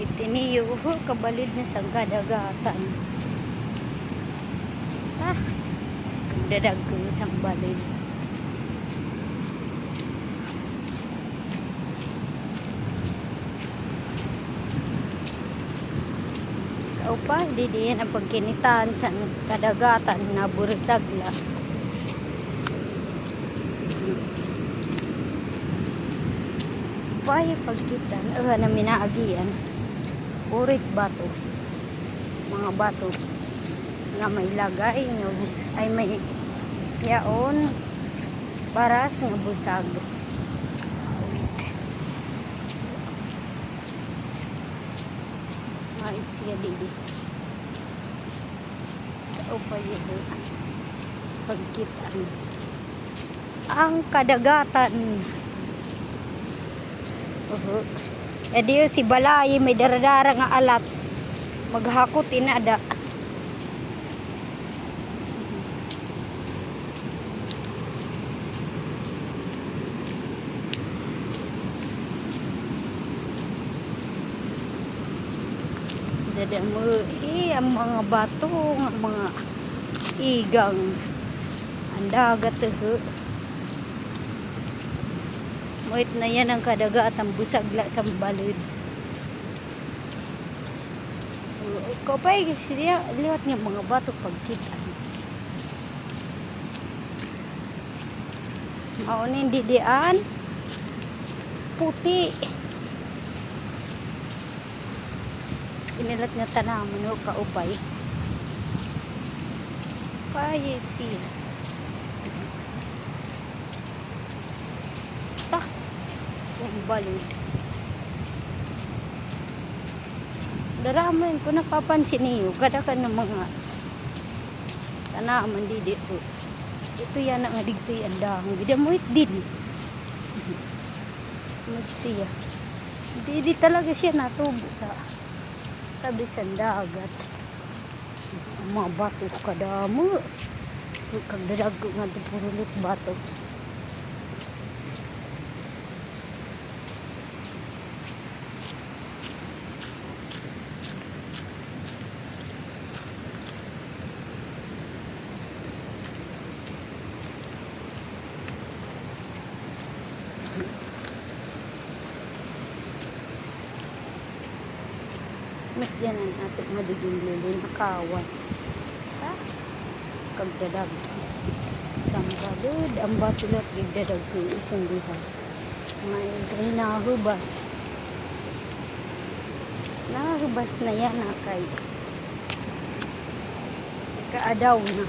Kitiniyo kabalid na sa kadagatan. Dadag ko isang balid. Ikaw pa, di yan ang pagkinitaan sa kadagatan na bursagla. Pay pagkitan, na minaagian. Urit bato. Mga bato nga may lagay ay may yaon baras nga busag. Mait siya dili. Tao pa yun pagkitan. Ang kadagatan. Edi si balay may daradara nga alat. Maghakot inada. Dadamo ang mga bato, ang mga igang. Ang dagat Muit na yan ang kadagat ang busagla sa balid. Kapay siya liwat nga mga bato pagkita. Maunin didian puti. Inilat nga tanaman o kaupay. Payit siya. Ang balid. Daraman ko napapansin niyo kada ka ng mga tanaman dito. Ito yan ang adigto yan dahong. Gidamuit din. Magsiya. Di talaga siya natubo sa tabi sa dagat. Ang mga bato kadamo. Kagdadag ko nga purulit bato. Medyan ang ating madiging lilin akawan. Kagdadag. Isang balid. Ang batulat gigdadag ko isang diha. May nahubas. Nahubas na yan kay kaadaw na.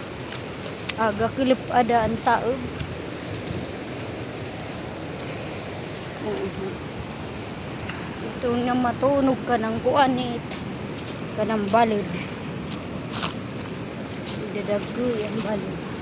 Aga kilip ada ang taog. Ito nga matunog ka ng kuanit ka ng balid. Idadaggo yan balid.